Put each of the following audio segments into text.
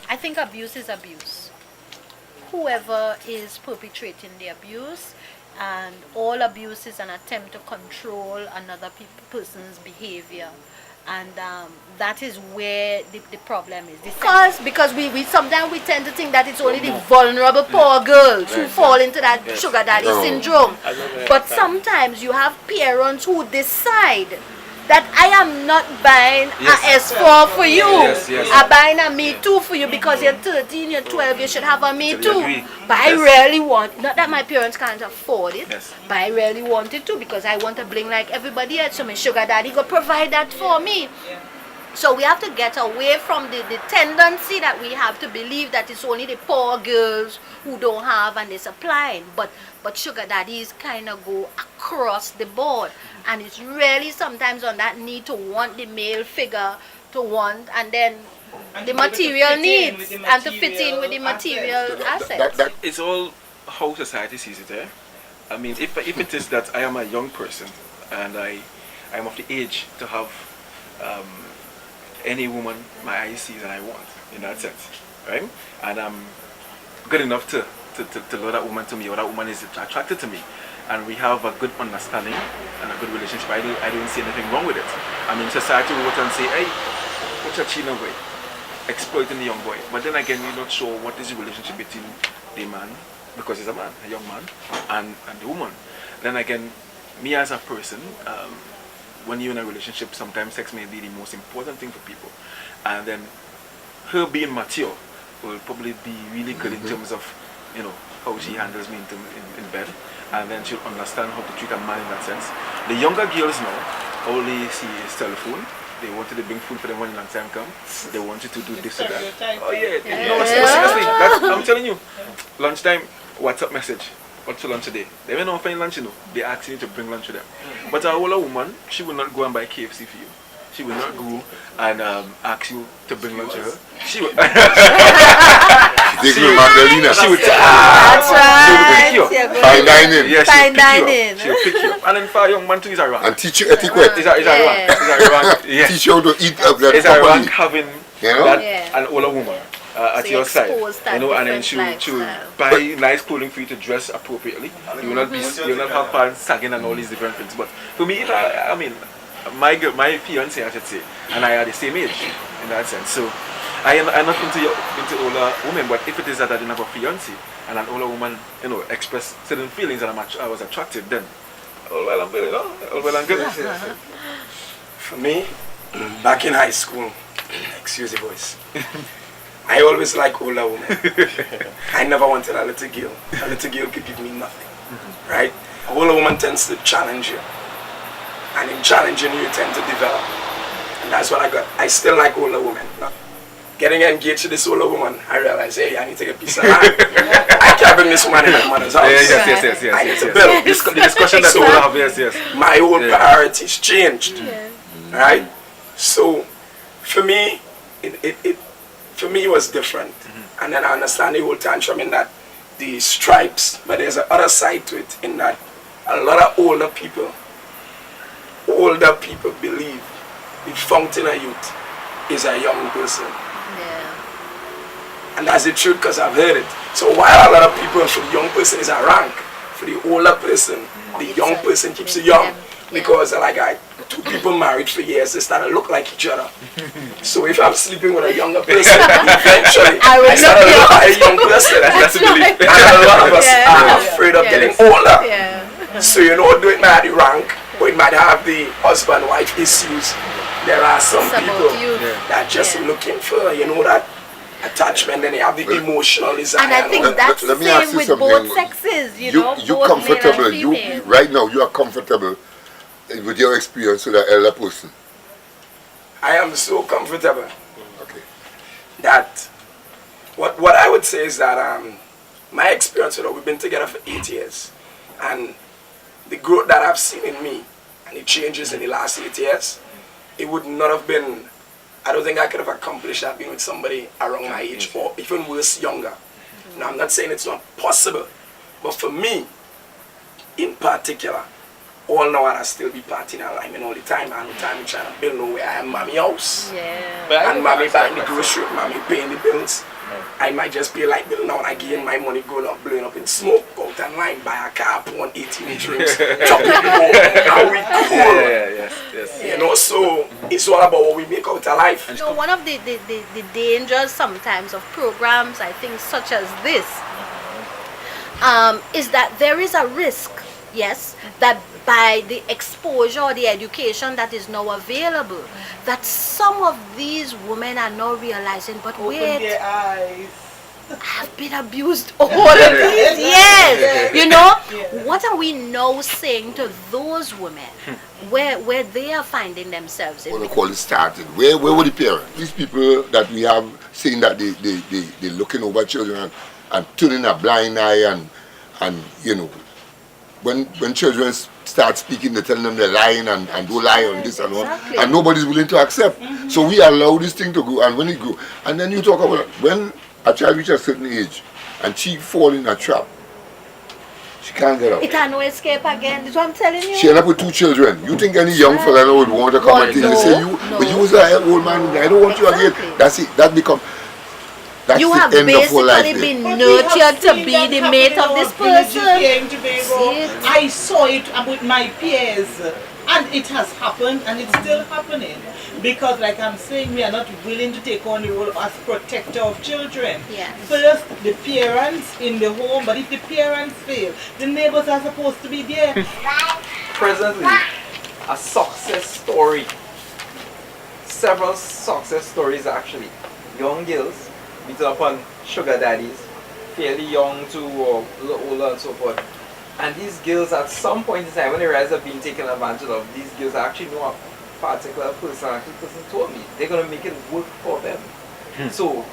I think abuse is abuse. Whoever is perpetrating the abuse, and all abuse is an attempt to control another person's behavior, and that is where the problem is. Because we sometimes we tend to think that it's only the vulnerable poor girls who fall into that sugar daddy syndrome, but sometimes you have parents who decide that I am not buying a S4 for you. I'm buying a Me Too for you because you're 13, you're 12, you should have a Me Too. But I really want, not that my parents can't afford it, but I really want it too because I want to bling like everybody else. So my sugar daddy go provide that for me. So we have to get away from the tendency that we have to believe that it's only the poor girls who don't have and they're supplying. But sugar daddies kind of go across the board. And it's really sometimes on that need to want the male figure to want, and then the material needs and to fit in with the material assets. It's all how society sees it, eh? I mean, if it is that I am a young person and I am of the age to have any woman my eyes sees and I want, in that sense, right? And I'm good enough to lure that woman to me, or that woman is attracted to me, and we have a good understanding and a good relationship, I don't see anything wrong with it. I mean, society will watch and say, hey, what's a China boy? Exploiting the young boy. But then again, you're not sure what is the relationship between the man, because he's a man, a young man, and the woman. Then again, me as a person, when you're in a relationship, sometimes sex may be the most important thing for people. And then her being mature will probably be really good in terms of, you know, how she handles me in bed. And then she'll understand how to treat a man in that sense. The younger girls now, all they see is telephone. They want you to bring food for them when lunchtime comes. They want you to do this or that. Oh yeah, no, seriously, I'm telling you. Lunchtime, WhatsApp message. What's for lunch today? They don't know if any lunch, you know. They ask you to bring lunch to them. But a older woman, she will not go and buy KFC for you. She will not go and ask you to bring lunch to her. She will. She will Magdalena. She will. That's right. She will pick you up. Fine dining. Yeah, Fine dining. She will pick you up. And then for a young man too, is a rank. And teach you etiquette. Is a rank. Yes. Teach you how to eat up that It's a rank having an older woman at So your side, that you know, and then different she'll lifestyle. buy nice clothing for you to dress appropriately. You will not have pants sagging and all these different things. But for me, I mean, my fiance, I should say, and I are the same age in that sense. So I'm not into older women, but if it is that I didn't have a fiance and an older woman, you know, express certain feelings and I was attracted, then all well and good, you know, all well and good. For me, back in high school, excuse the voice, I always like older women. I never wanted a little girl. A little girl could give me nothing, right? A older woman tends to challenge you, and in challenging you, you tend to develop. And that's what I got. I still like older women. Getting engaged to this older woman, I realized, hey, I need to get a piece of land. I can't bring this woman in my mother's house. Yes. I need to build. The discussion that we will have, yes. My whole priorities changed, right? So, for me, it was different. And then I understand the whole tantrum in that the stripes, but there's an other side to it in that a lot of older people believe the fountain of youth is a young person. And that's the truth because I've heard it. So while a lot of people, for the young person is a rank, for the older person, the young person keeps you young. Because like two people married for years, they start to look like each other. So if I'm sleeping with a younger person, eventually I start to look like a young person. That's right. And a lot of us are afraid of getting older. So you know, do it might have the rank, or it might have the husband-wife issues. There are some people that are just looking for, you know, that attachment, and they have the emotional desire. And I think that's the same with both sexes, you know. You're comfortable. You right now you are comfortable with your experience with an elder person. I am so comfortable. Okay. That what I would say is that my experience with her, we've been together for 8 years, and the growth that I've seen in me and the changes in the last 8 years, it would not have been, I don't think I could have accomplished that being with somebody around my age or even worse, younger. Now I'm not saying it's not possible, but for me in particular, all now and I still be partying and liming all the time. And the time I'm trying to build nowhere. I am mommy house. Yeah. And mommy buying the grocery, mommy paying the bills. I might just pay like bill now and I gain my money going up, blowing up in smoke, go out and line, buy a car, put on 18-inch rims, chop it and we cool. Yes. You know, so it's all about what we make out of life. You know, one of the dangers sometimes of programs, I think, such as this, is that there is a risk, yes, that by the exposure or the education that is now available, that some of these women are now realizing, but Open wait, their eyes. I've been abused all of these years. You know, what are we now saying to those women where they are finding themselves in? What they call it started. Where were the parents? These people that we have saying that they looking over children and turning a blind eye and you know, when children start speaking, they tell them they're lying and don't lie on this and all, and nobody's willing to accept. So we allow this thing to go, and when it go, and then you talk about when a child reaches a certain age and she fall in a trap, she can't get out. It had no escape again. That's what I'm telling you. She ended up with 2 children. You think any young fella would want to come and tell you, say but you was an old man, I don't want you again. That's it. That become. That's you the have end of whole life basically there. been nurtured to be the mate of this person. In Tobago. I saw it with my peers, and it has happened, and it's still happening. Because, like I'm saying, we are not willing to take on the role as protector of children. Yes. First, the parents in the home, but if the parents fail, the neighbors are supposed to be there. Presently, a success story. Several success stories actually. Young girls beaten upon sugar daddies, fairly young to or a little older and so forth. And these girls at some point in time, when they realize they're being taken advantage of, these girls actually know a particular person, person told me they're going to make it work for them. So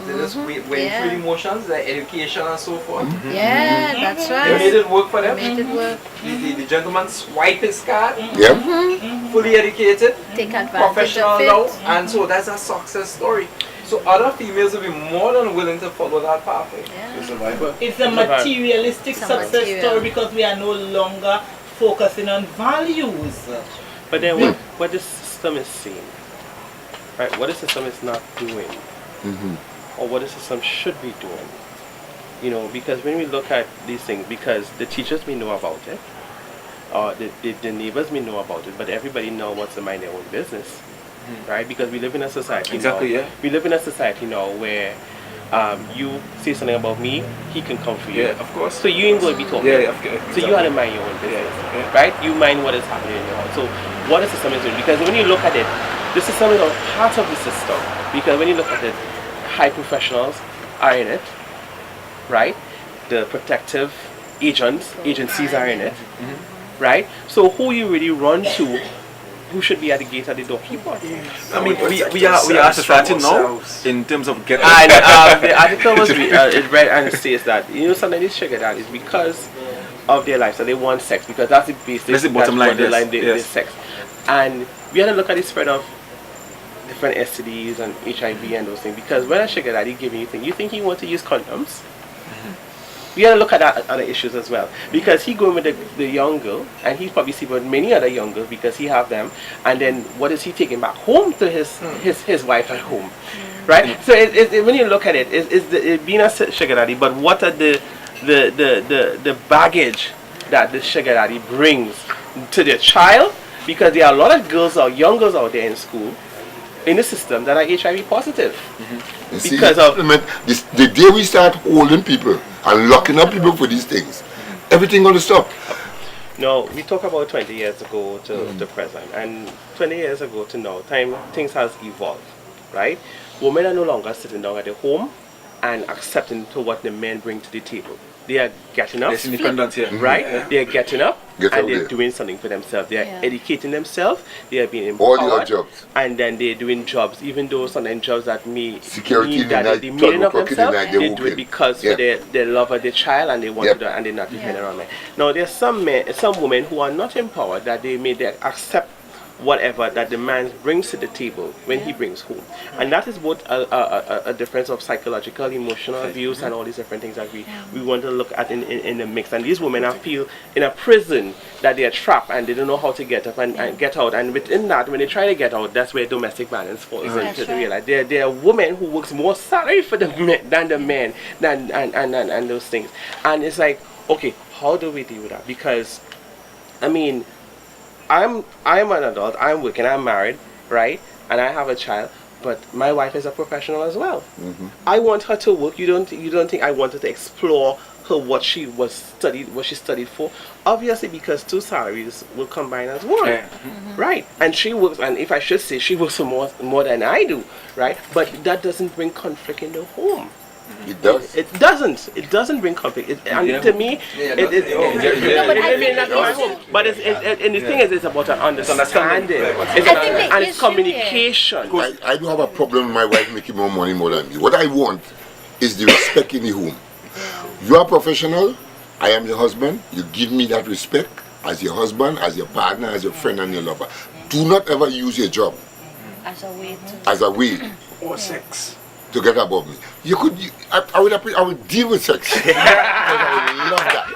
they just went through the emotions, like education and so forth. Yeah, that's right. They made it work for them. Made it work. The gentleman swipe his card, Yeah. fully educated, Take advantage professional of it. now, and so that's a success story. So other females will be more than willing to follow that pathway. It's a materialistic It's a success material. story because we are no longer focusing on values. But then what the system is saying, right? What the system is not doing, or what the system should be doing. You know, because when we look at these things, because the teachers may know about it, or the neighbors may know about it, but everybody now wants to mind their own business, right? Because we live in a society now. We live in a society now where you say something about me, he can come for you. Yeah, of course. So you ain't going to be talking. So you have to mind your own business, right? You mind what is happening in your house. So what the system is doing? Because when you look at it, the system is a part of the system. Because when you look at it, high professionals are in it, right? The protective agencies are in it, right? So who you really run to? Who should be at the gate of the doorkeeper? I mean, we are society now in terms of getting. And the article was read and it says that sometimes these sugar daddies because of their lifestyle they want sex because that's the basic. That's the bottom line. They sex, and we had to look at the spread of different STDs and HIV and those things because when a sugar daddy giving you things, you think he wants to use condoms. We gotta look at that other issues as well because he going with the young girl and he probably see with many other young girls because he have them and then what is he taking back home to his wife at home, right? So when you look at it, it's being a sugar daddy, but what are the baggage that the sugar daddy brings to their child because there are a lot of girls or young girls out there in school in the system that are HIV positive because of the day we start holding people and locking up people for these things, everything gonna stop. No, we talk about 20 years ago to the present, and 20 years ago to now, things has evolved, right? Women are no longer sitting down at their home and accepting to what the men bring to the table. They are getting up, There's independence here. right? They are getting up and out they're there. doing something for themselves. They are educating themselves. They are being All empowered. the odd jobs. And then they're doing jobs, even though sometimes jobs that may Security need that in the the night, meaning 12 of o'clock in the themselves, night, they they're do it working. because for their love of their child and they want to do it and they're not dependent on men. Now there's some women who are not empowered that they accept whatever that the man brings to the table when he brings home. And that is both a difference of psychological, emotional abuse and all these different things that we want to look at in the mix. And these women are feel in a prison that they are trapped and they don't know how to get up and get out. And within that, when they try to get out, that's where domestic violence falls into the real life. There are women who works more salary for the men than the men and those things. And it's like, okay, how do we deal with that? Because I mean, I'm an adult, I'm working, I'm married, right? And I have a child, but my wife is a professional as well. I want her to work. You don't think I want her to explore what she studied for? Obviously, because two salaries will combine as one, right? And she works, and if I should say, she works for more than I do, right? But that doesn't bring conflict in the home. It does. It doesn't. It doesn't bring conflict. And to me, but the thing is, it's about an understanding. It's communication. I do have a problem with my wife making more money more than me. What I want is the respect in the home. You are professional. I am your husband. You give me that respect as your husband, as your partner, as your friend and your lover. Do not ever use your job as a way or sex to get above me. I would deal with sex. Because I would love that.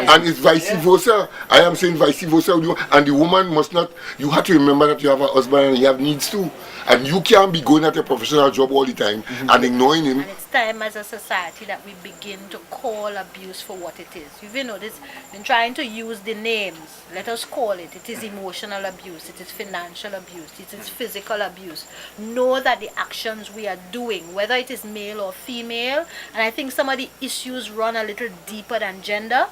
And it's vice versa. I am saying vice versa. And the woman must not, you have to remember that you have a husband and you have needs too. And you can't be going at a professional job all the time and ignoring him. And it's time as a society that we begin to call abuse for what it is. You've noticed, been trying to use the names. Let us call it. It is emotional abuse. It is financial abuse. It is physical abuse. Know that the actions we are doing, whether it is male or female, and I think some of the issues run a little deeper than gender.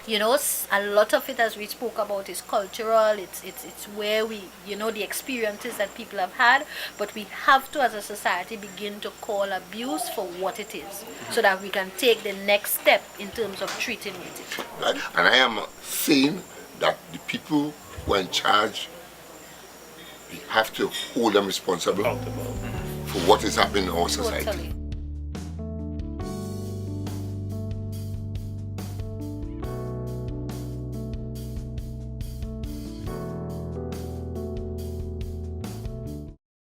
You know, a lot of it, as we spoke about, is cultural. It's where we, you know, the experiences that people have had. But we have to, as a society, begin to call abuse for what it is, so that we can take the next step in terms of treating with it. Right. And I am saying that the people who are in charge, we have to hold them responsible for what is happening in our society. Totally.